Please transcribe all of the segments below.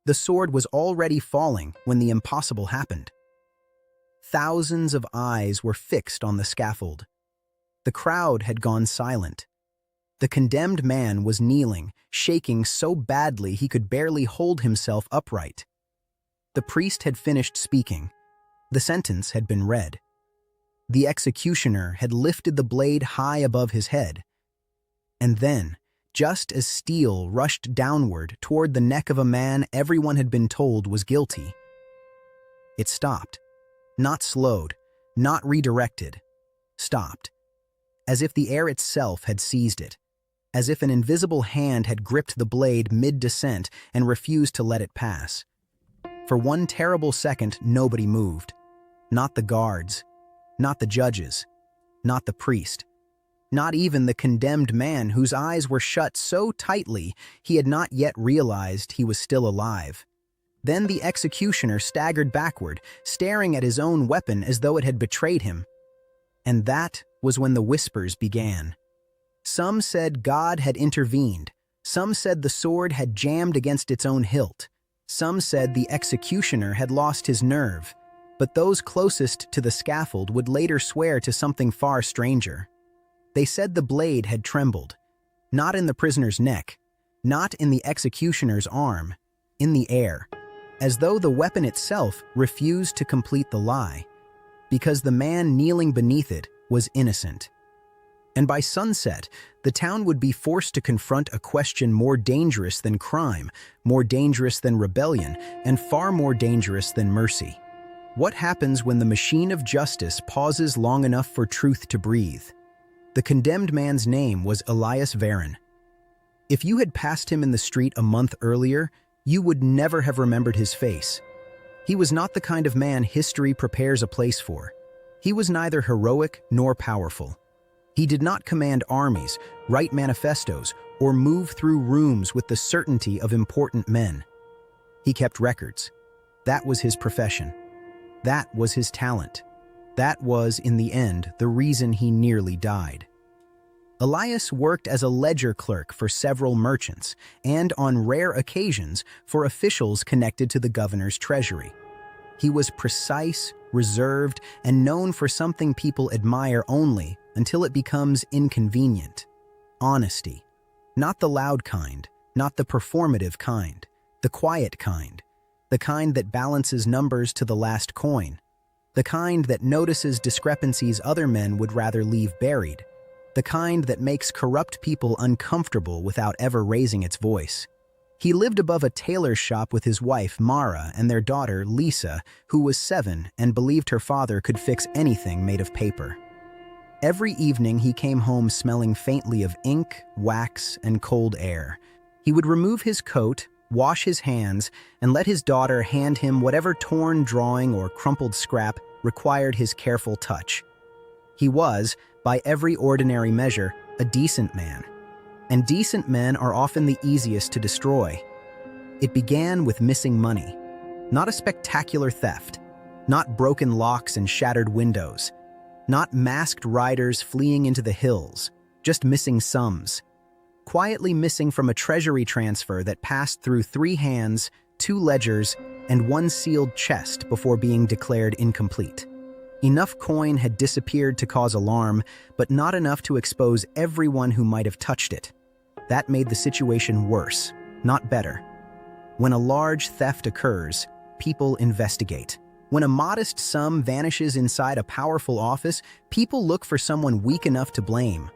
The sword was already falling when the impossible happened. Thousands of eyes were fixed on the scaffold. The crowd had gone silent. The condemned man was kneeling, shaking so badly he could barely hold himself upright. The priest had finished speaking. The sentence had been read. The executioner had lifted the blade high above his head. And then, just as steel rushed downward toward the neck of a man everyone had been told was guilty, it stopped. Not slowed, not redirected. Stopped. As if the air itself had seized it. As if an invisible hand had gripped the blade mid-descent and refused to let it pass. For one terrible second, nobody moved. Not the guards. Not the judges. Not the priest. Not even the condemned man whose eyes were shut so tightly he had not yet realized he was still alive. Then the executioner staggered backward, staring at his own weapon as though it had betrayed him. And that was when the whispers began. Some said God had intervened. Some said the sword had jammed against its own hilt. Some said the executioner had lost his nerve. But those closest to the scaffold would later swear to something far stranger. They said the blade had trembled. Not in the prisoner's neck. Not in the executioner's arm. In the air. As though the weapon itself refused to complete the lie, because the man kneeling beneath it was innocent. And by sunset, the town would be forced to confront a question more dangerous than crime, more dangerous than rebellion, and far more dangerous than mercy. What happens when the machine of justice pauses long enough for truth to breathe? The condemned man's name was Elias Varon. If you had passed him in the street a month earlier, you would never have remembered his face. He was not the kind of man history prepares a place for. He was neither heroic nor powerful. He did not command armies, write manifestos, or move through rooms with the certainty of important men. He kept records. That was his profession. That was his talent. That was, in the end, the reason he nearly died. Elias worked as a ledger clerk for several merchants, and on rare occasions for officials connected to the governor's treasury. He was precise, reserved, and known for something people admire only until it becomes inconvenient. Honesty. Not the loud kind, not the performative kind, the quiet kind, the kind that balances numbers to the last coin, the kind that notices discrepancies other men would rather leave buried, the kind that makes corrupt people uncomfortable without ever raising its voice. He lived above a tailor's shop with his wife, Mara, and their daughter, Lisa, who was 7 and believed her father could fix anything made of paper. Every evening he came home smelling faintly of ink, wax, and cold air. He would remove his coat, wash his hands, and let his daughter hand him whatever torn drawing or crumpled scrap required his careful touch. He was, by every ordinary measure, a decent man. And decent men are often the easiest to destroy. It began with missing money. Not a spectacular theft. Not broken locks and shattered windows. Not masked riders fleeing into the hills. Just missing sums. Quietly missing from a treasury transfer that passed through 3 hands, 2 ledgers, and 1 sealed chest before being declared incomplete. Enough coin had disappeared to cause alarm, but not enough to expose everyone who might have touched it. That made the situation worse, not better. When a large theft occurs, people investigate. When a modest sum vanishes inside a powerful office, people look for someone weak enough to blame.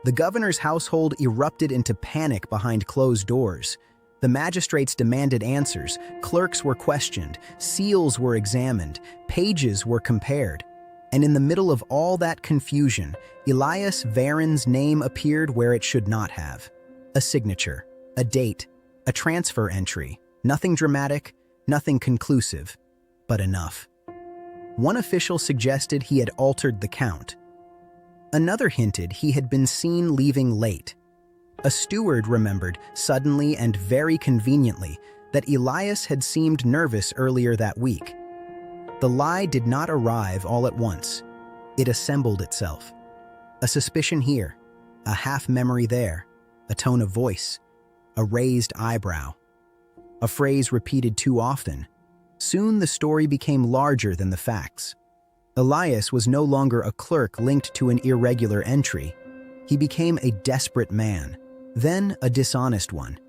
The governor's household erupted into panic behind closed doors. The magistrates demanded answers, clerks were questioned, seals were examined, pages were compared. And in the middle of all that confusion, Elias Varon's name appeared where it should not have. A signature, a date, a transfer entry. Nothing dramatic, nothing conclusive, but enough. One official suggested he had altered the count. Another hinted he had been seen leaving late. A steward remembered, suddenly and very conveniently, that Elias had seemed nervous earlier that week. The lie did not arrive all at once. It assembled itself. A suspicion here, a half-memory there, a tone of voice, a raised eyebrow. a phrase repeated too often. Soon the story became larger than the facts. Elias was no longer a clerk linked to an irregular entry. He became a desperate man, then a dishonest one.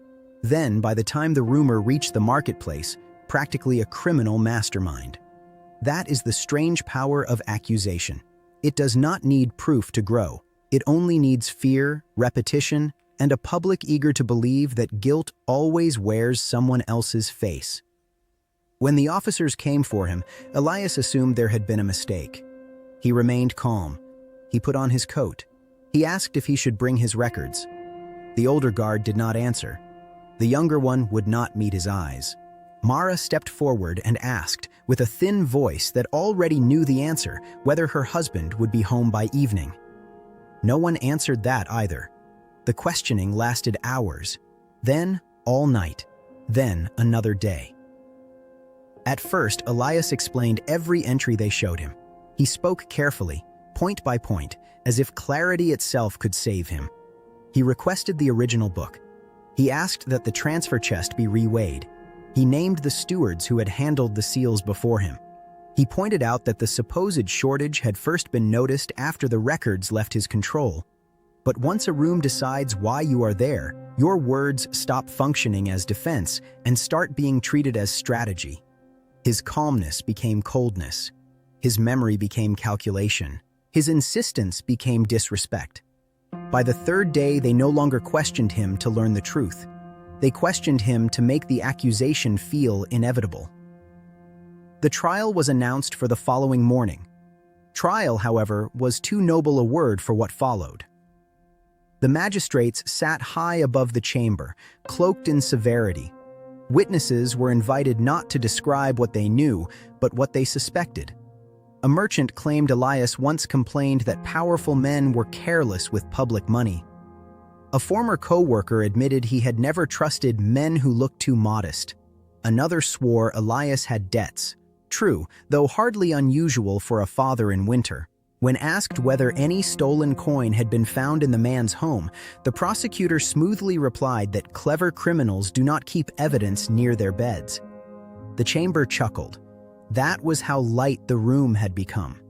Then, by the time the rumor reached the marketplace, practically a criminal mastermind. That is the strange power of accusation. It does not need proof to grow. It only needs fear, repetition, and a public eager to believe that guilt always wears someone else's face. When the officers came for him, Elias assumed there had been a mistake. He remained calm. He put on his coat. He asked if he should bring his records. The older guard did not answer. The younger one would not meet his eyes. Mara stepped forward and asked, with a thin voice that already knew the answer, whether her husband would be home by evening. No one answered that either. The questioning lasted hours, then all night, then another day. At first, Elias explained every entry they showed him. He spoke carefully, point by point, as if clarity itself could save him. He requested the original book. He asked that the transfer chest be reweighed. He named the stewards who had handled the seals before him. He pointed out that the supposed shortage had first been noticed after the records left his control. But once a room decides why you are there, your words stop functioning as defense and start being treated as strategy. His calmness became coldness. His memory became calculation. His insistence became disrespect. By the third day, they no longer questioned him to learn the truth. They questioned him to make the accusation feel inevitable. The trial was announced for the following morning. Trial, however, was too noble a word for what followed. The magistrates sat high above the chamber, cloaked in severity. Witnesses were invited not to describe what they knew, but what they suspected. A merchant claimed Elias once complained that powerful men were careless with public money. A former co-worker admitted he had never trusted men who looked too modest. Another swore Elias had debts. True, though hardly unusual for a father in winter. When asked whether any stolen coin had been found in the man's home, the prosecutor smoothly replied that clever criminals do not keep evidence near their beds. The chamber chuckled. That was how light the room had become.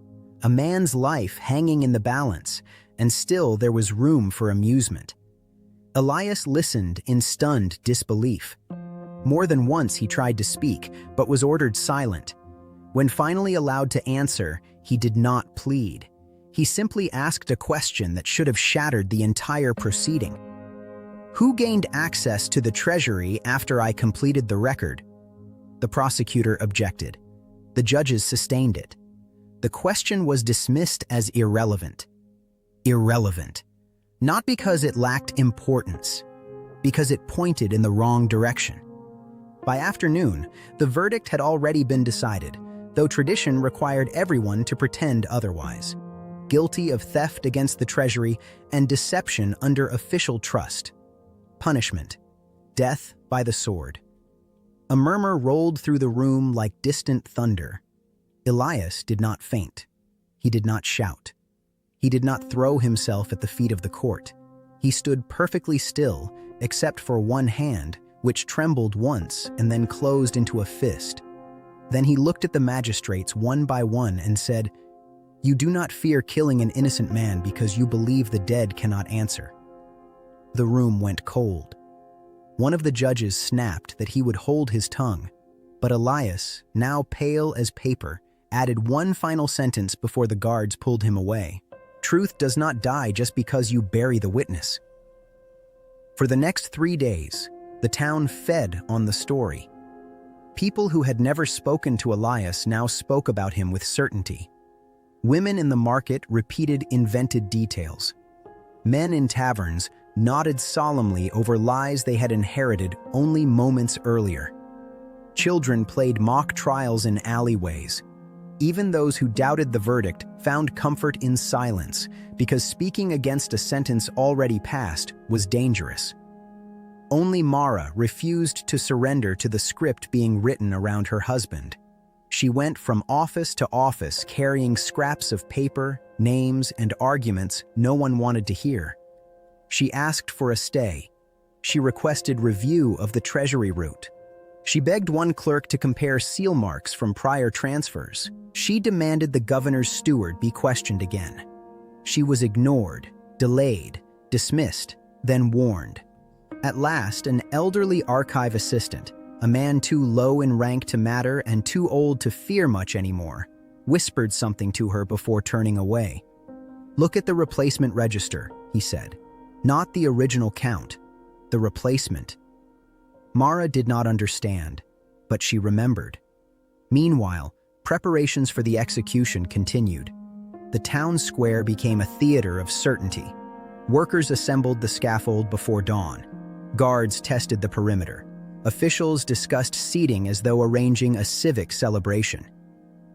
A man's life hanging in the balance, and still there was room for amusement. Elias listened in stunned disbelief. More than once he tried to speak, but was ordered silent. When finally allowed to answer, he did not plead. He simply asked a question that should have shattered the entire proceeding. Who gained access to the treasury after I completed the record? The prosecutor objected. The judges sustained it. The question was dismissed as irrelevant. Irrelevant. Not because it lacked importance, because it pointed in the wrong direction. By afternoon, the verdict had already been decided, though tradition required everyone to pretend otherwise. Guilty of theft against the treasury and deception under official trust. Punishment: death by the sword. A murmur rolled through the room like distant thunder. Elias did not faint. He did not shout. He did not throw himself at the feet of the court. He stood perfectly still, except for one hand, which trembled once and then closed into a fist. Then he looked at the magistrates one by one and said, "You do not fear killing an innocent man because you believe the dead cannot answer." The room went cold. One of the judges snapped that he would hold his tongue, but Elias, now pale as paper, added one final sentence before the guards pulled him away. Truth does not die just because you bury the witness. For the next 3 days, the town fed on the story. People who had never spoken to Elias now spoke about him with certainty. Women in the market repeated invented details. Men in taverns nodded solemnly over lies they had inherited only moments earlier. Children played mock trials in alleyways. Even those who doubted the verdict found comfort in silence, because speaking against a sentence already passed was dangerous. Only Mara refused to surrender to the script being written around her husband. She went from office to office carrying scraps of paper, names, and arguments no one wanted to hear. She asked for a stay. She requested review of the treasury route. She begged one clerk to compare seal marks from prior transfers. She demanded the governor's steward be questioned again. She was ignored, delayed, dismissed, then warned. At last, an elderly archive assistant, a man too low in rank to matter and too old to fear much anymore, whispered something to her before turning away. "Look at the replacement register," he said. "Not the original count, the replacement." Mara did not understand, but she remembered. Meanwhile, preparations for the execution continued. The town square became a theater of certainty. Workers assembled the scaffold before dawn. Guards tested the perimeter. Officials discussed seating as though arranging a civic celebration.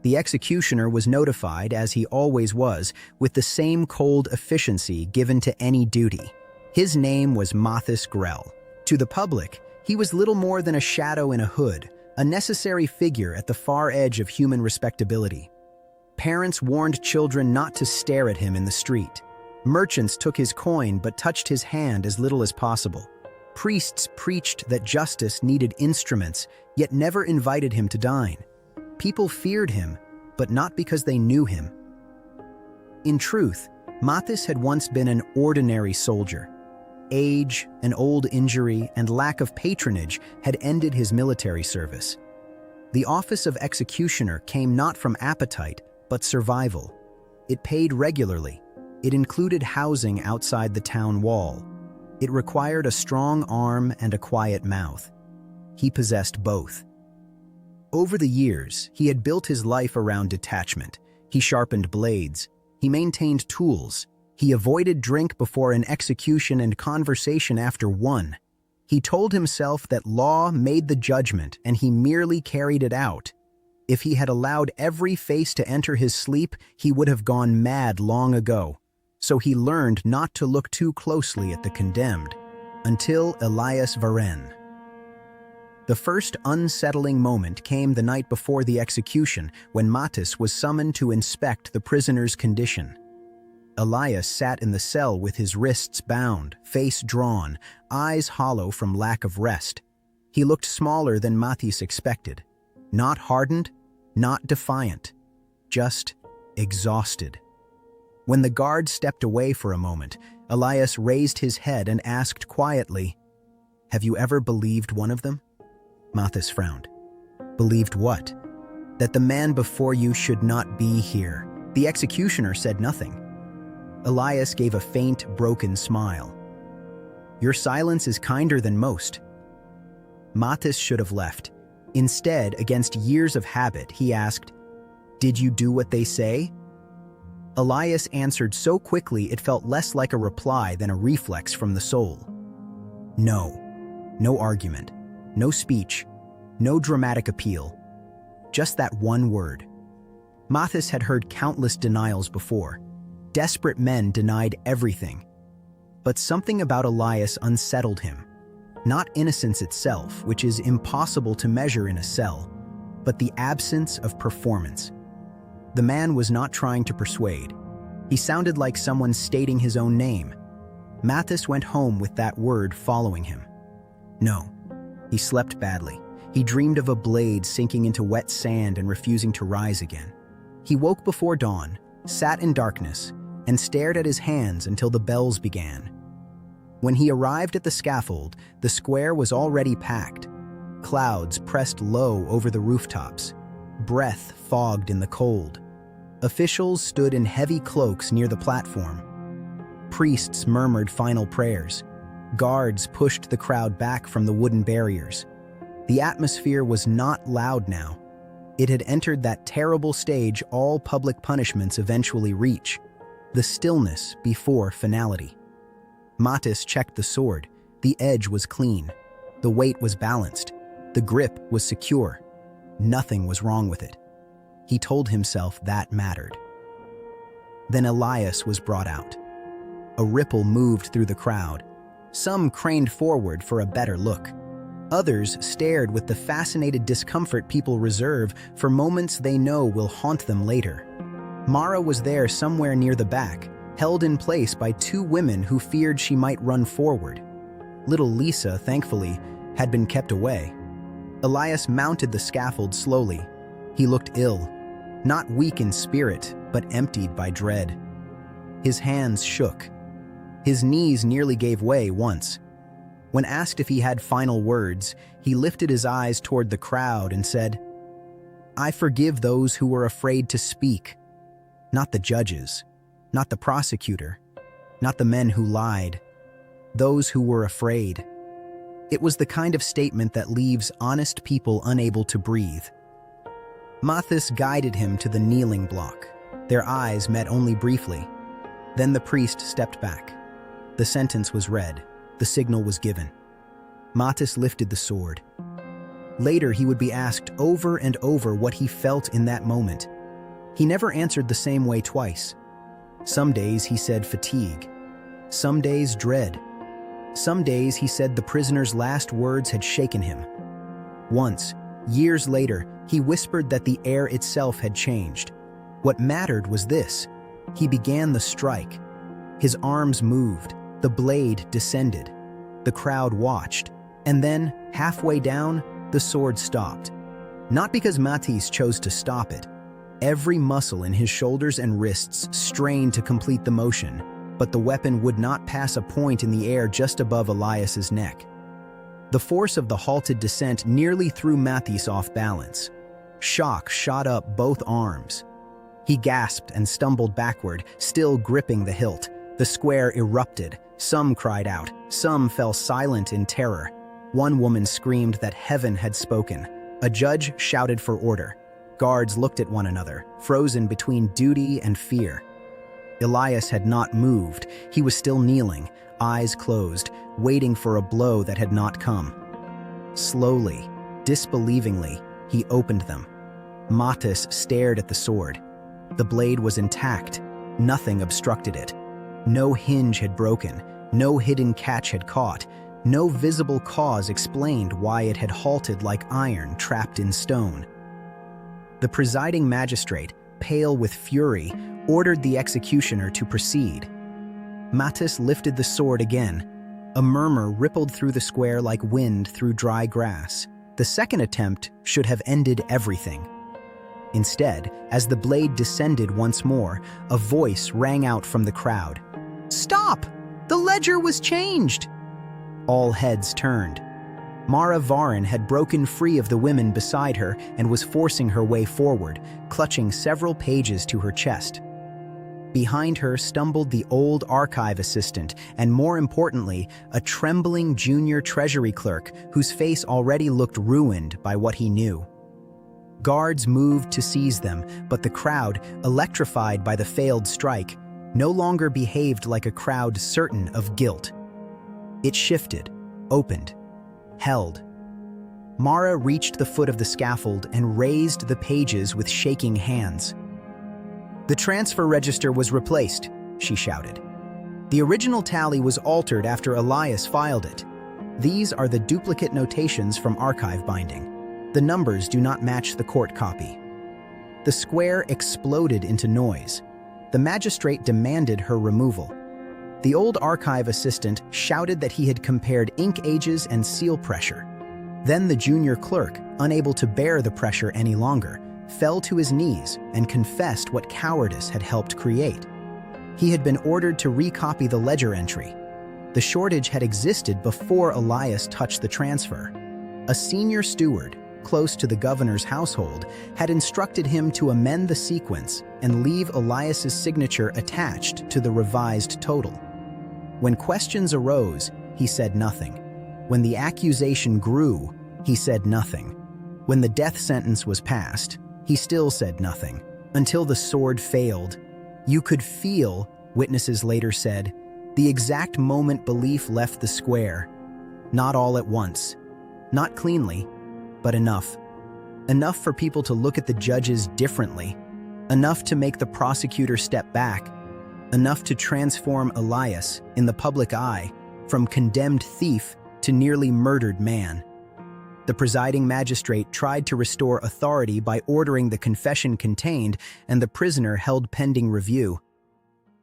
The executioner was notified, as he always was, with the same cold efficiency given to any duty. His name was Mathis Grell. To the public, he was little more than a shadow in a hood, a necessary figure at the far edge of human respectability. Parents warned children not to stare at him in the street. Merchants took his coin but touched his hand as little as possible. Priests preached that justice needed instruments, yet never invited him to dine. People feared him, but not because they knew him. In truth, Mathis had once been an ordinary soldier. Age, an old injury, and lack of patronage had ended his military service. The office of executioner came not from appetite, but survival. It paid regularly. It included housing outside the town wall. It required a strong arm and a quiet mouth. He possessed both. Over the years, he had built his life around detachment. He sharpened blades. He maintained tools. He avoided drink before an execution and conversation after one. He told himself that law made the judgment and he merely carried it out. If he had allowed every face to enter his sleep, he would have gone mad long ago. So he learned not to look too closely at the condemned, until Elias Varenne. The first unsettling moment came the night before the execution, when Mathis was summoned to inspect the prisoner's condition. Elias sat in the cell with his wrists bound, face drawn, eyes hollow from lack of rest. He looked smaller than Mathis expected. Not hardened, not defiant, just exhausted. When the guard stepped away for a moment, Elias raised his head and asked quietly, "Have you ever believed one of them?" Mathis frowned. "Believed what?" "That the man before you should not be here." The executioner said nothing. Elias gave a faint, broken smile. "Your silence is kinder than most." Mathis should have left. Instead, against years of habit, he asked, "Did you do what they say?" Elias answered so quickly it felt less like a reply than a reflex from the soul. No. No argument. No speech. No dramatic appeal. Just that one word. Mathis had heard countless denials before. Desperate men denied everything. But something about Elias unsettled him. Not innocence itself, which is impossible to measure in a cell, but the absence of performance. The man was not trying to persuade. He sounded like someone stating his own name. Mathis went home with that word following him. No. He slept badly. He dreamed of a blade sinking into wet sand and refusing to rise again. He woke before dawn, sat in darkness, and stared at his hands until the bells began. When he arrived at the scaffold, the square was already packed. Clouds pressed low over the rooftops. Breath fogged in the cold. Officials stood in heavy cloaks near the platform. Priests murmured final prayers. Guards pushed the crowd back from the wooden barriers. The atmosphere was not loud now. It had entered that terrible stage all public punishments eventually reach, the stillness before finality. Mathis checked the sword. The edge was clean. The weight was balanced. The grip was secure. Nothing was wrong with it. He told himself that mattered. Then Elias was brought out. A ripple moved through the crowd. Some craned forward for a better look. Others stared with the fascinated discomfort people reserve for moments they know will haunt them later. Mara was there somewhere near the back, held in place by two women who feared she might run forward. Little Lisa, thankfully, had been kept away. Elias mounted the scaffold slowly. He looked ill, not weak in spirit, but emptied by dread. His hands shook. His knees nearly gave way once. When asked if he had final words, he lifted his eyes toward the crowd and said, "I forgive those who were afraid to speak, not the judges, not the prosecutor, not the men who lied, those who were afraid." It was the kind of statement that leaves honest people unable to breathe. Matthias guided him to the kneeling block. Their eyes met only briefly. Then the priest stepped back. The sentence was read. The signal was given. Matthias lifted the sword. Later, he would be asked over and over what he felt in that moment. He never answered the same way twice. Some days he said fatigue. Some days dread. Some days he said the prisoner's last words had shaken him. Once, years later, he whispered that the air itself had changed. What mattered was this: he began the strike. His arms moved, the blade descended. The crowd watched, and then, halfway down, the sword stopped. Not because Matthias chose to stop it. Every muscle in his shoulders and wrists strained to complete the motion, but the weapon would not pass a point in the air just above Elias's neck. The force of the halted descent nearly threw Matthias off balance. Shock shot up both arms. He gasped and stumbled backward, still gripping the hilt. The square erupted. Some cried out. Some fell silent in terror. One woman screamed that heaven had spoken. A judge shouted for order. Guards looked at one another, frozen between duty and fear. Elias had not moved. He was still kneeling, eyes closed, waiting for a blow that had not come. Slowly, disbelievingly, he opened them. Matthias stared at the sword. The blade was intact. Nothing obstructed it. No hinge had broken. No hidden catch had caught. No visible cause explained why it had halted like iron trapped in stone. The presiding magistrate, pale with fury, ordered the executioner to proceed. Matthias lifted the sword again. A murmur rippled through the square like wind through dry grass. The second attempt should have ended everything. Instead, as the blade descended once more, a voice rang out from the crowd. "Stop! The ledger was changed!" All heads turned. Mara Varin had broken free of the women beside her and was forcing her way forward, clutching several pages to her chest. Behind her stumbled the old archive assistant and, more importantly, a trembling junior treasury clerk whose face already looked ruined by what he knew. Guards moved to seize them, but the crowd, electrified by the failed strike, no longer behaved like a crowd certain of guilt. It shifted, opened, held. Mara reached the foot of the scaffold and raised the pages with shaking hands. "The transfer register was replaced," she shouted. "The original tally was altered after Elias filed it. These are the duplicate notations from archive binding. The numbers do not match the court copy." The square exploded into noise. The magistrate demanded her removal. The old archive assistant shouted that he had compared ink ages and seal pressure. Then the junior clerk, unable to bear the pressure any longer, fell to his knees and confessed what cowardice had helped create. He had been ordered to recopy the ledger entry. The shortage had existed before Elias touched the transfer. A senior steward, close to the governor's household, had instructed him to amend the sequence and leave Elias's signature attached to the revised total. When questions arose, he said nothing. When the accusation grew, he said nothing. When the death sentence was passed, he still said nothing, until the sword failed. You could feel, witnesses later said, the exact moment belief left the square. Not all at once. Not cleanly, but enough. Enough for people to look at the judges differently. Enough to make the prosecutor step back. Enough to transform Elias, in the public eye, from condemned thief to nearly murdered man. The presiding magistrate tried to restore authority by ordering the confession contained and the prisoner held pending review.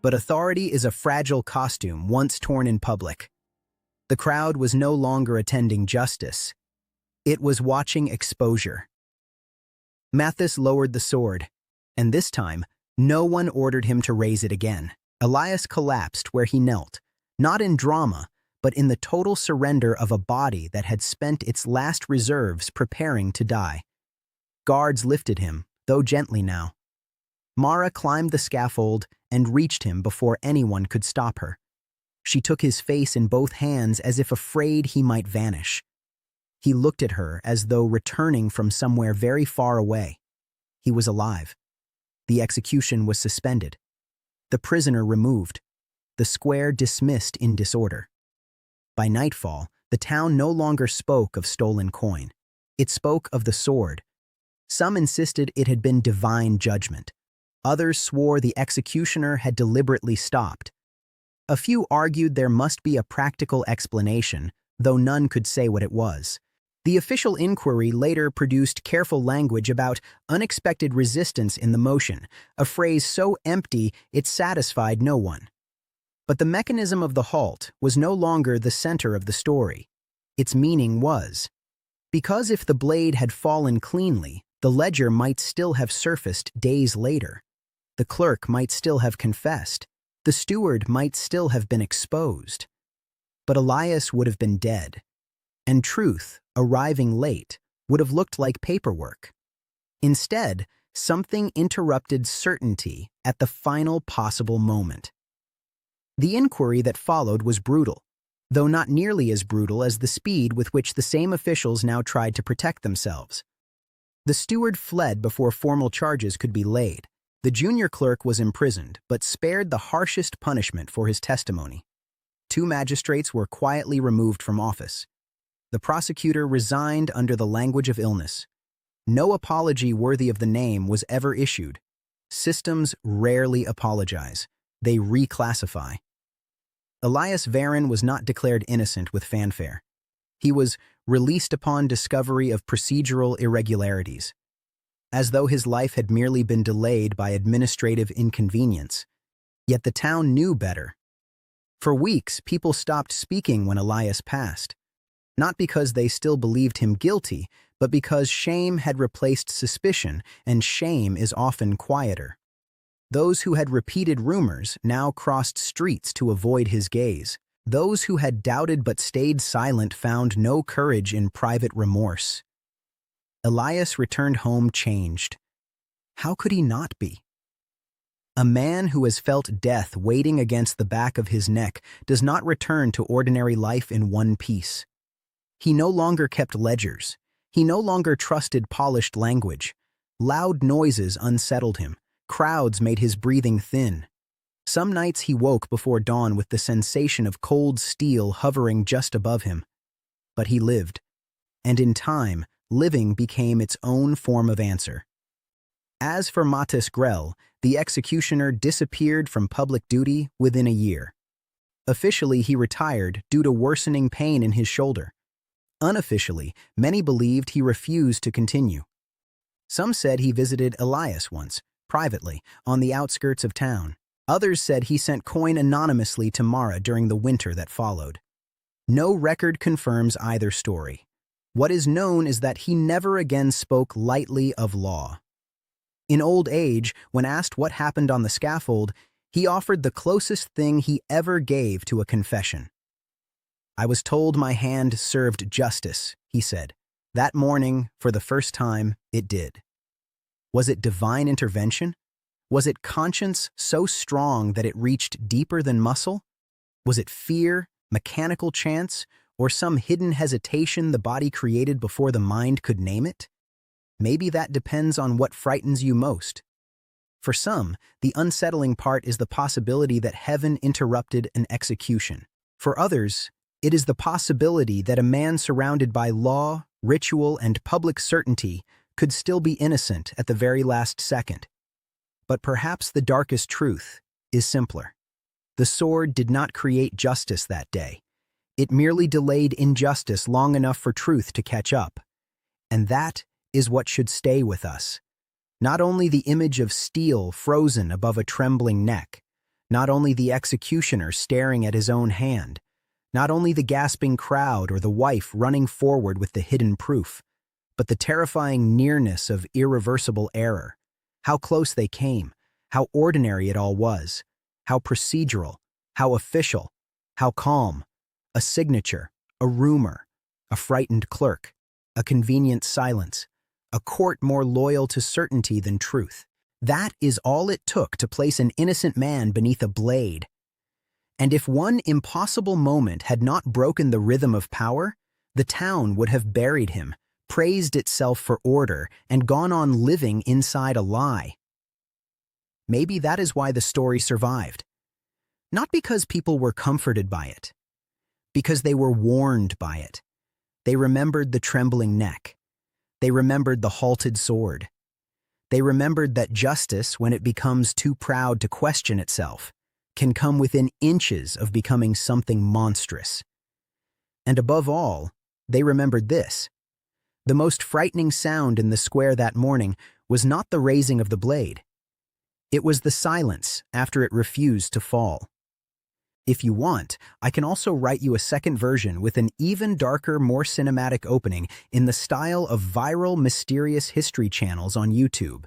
But authority is a fragile costume once torn in public. The crowd was no longer attending justice. It was watching exposure. Mathis lowered the sword, and this time, no one ordered him to raise it again. Elias collapsed where he knelt, not in drama, but in the total surrender of a body that had spent its last reserves preparing to die. Guards lifted him, though gently now. Mara climbed the scaffold and reached him before anyone could stop her. She took his face in both hands as if afraid he might vanish. He looked at her as though returning from somewhere very far away. He was alive. The execution was suspended. The prisoner removed. The square dismissed in disorder. By nightfall, the town no longer spoke of stolen coin. It spoke of the sword. Some insisted it had been divine judgment. Others swore the executioner had deliberately stopped. A few argued there must be a practical explanation, though none could say what it was. The official inquiry later produced careful language about unexpected resistance in the motion, a phrase so empty it satisfied no one. But the mechanism of the halt was no longer the center of the story. Its meaning was. Because if the blade had fallen cleanly, the ledger might still have surfaced days later. The clerk might still have confessed. The steward might still have been exposed. But Elias would have been dead. And truth, arriving late, would have looked like paperwork. Instead, something interrupted certainty at the final possible moment. The inquiry that followed was brutal, though not nearly as brutal as the speed with which the same officials now tried to protect themselves. The steward fled before formal charges could be laid. The junior clerk was imprisoned, but spared the harshest punishment for his testimony. 2 magistrates were quietly removed from office. The prosecutor resigned under the language of illness. No apology worthy of the name was ever issued. Systems rarely apologize. They reclassify. Elias Varon was not declared innocent with fanfare. He was released upon discovery of procedural irregularities, as though his life had merely been delayed by administrative inconvenience. Yet the town knew better. For weeks, people stopped speaking when Elias passed, not because they still believed him guilty, but because shame had replaced suspicion, and shame is often quieter. Those who had repeated rumors now crossed streets to avoid his gaze. Those who had doubted but stayed silent found no courage in private remorse. Elias returned home changed. How could he not be? A man who has felt death waiting against the back of his neck does not return to ordinary life in one piece. He no longer kept ledgers. He no longer trusted polished language. Loud noises unsettled him. Crowds made his breathing thin. Some nights he woke before dawn with the sensation of cold steel hovering just above him. But he lived. And in time, living became its own form of answer. As for Mathis Grell, the executioner disappeared from public duty within a year. Officially, he retired due to worsening pain in his shoulder. Unofficially, many believed he refused to continue. Some said he visited Elias once, privately, on the outskirts of town. Others said he sent coin anonymously to Mara during the winter that followed. No record confirms either story. What is known is that he never again spoke lightly of law. In old age, when asked what happened on the scaffold, he offered the closest thing he ever gave to a confession. "I was told my hand served justice," he said. That morning, for the first time, it did. Was it divine intervention? Was it conscience so strong that it reached deeper than muscle? Was it fear, mechanical chance, or some hidden hesitation the body created before the mind could name it? Maybe that depends on what frightens you most. For some, the unsettling part is the possibility that heaven interrupted an execution. For others, it is the possibility that a man surrounded by law, ritual, and public certainty could still be innocent at the very last second. But perhaps the darkest truth is simpler. The sword did not create justice that day. It merely delayed injustice long enough for truth to catch up. And that is what should stay with us. Not only the image of steel frozen above a trembling neck, not only the executioner staring at his own hand, Not only the gasping crowd or the wife running forward with the hidden proof, but the terrifying nearness of irreversible error. How close they came, how ordinary it all was, how procedural, how official, how calm. A signature, a rumor, a frightened clerk, a convenient silence, a court more loyal to certainty than truth. That is all it took to place an innocent man beneath a blade. And if one impossible moment had not broken the rhythm of power, the town would have buried him, praised itself for order, and gone on living inside a lie. Maybe that is why the story survived. Not because people were comforted by it, because they were warned by it. They remembered the trembling neck. They remembered the halted sword. They remembered that justice, when it becomes too proud to question itself, can come within inches of becoming something monstrous. And above all, they remembered this. The most frightening sound in the square that morning was not the raising of the blade. It was the silence after it refused to fall. If you want, I can also write you a second version with an even darker, more cinematic opening in the style of viral, mysterious history channels on YouTube.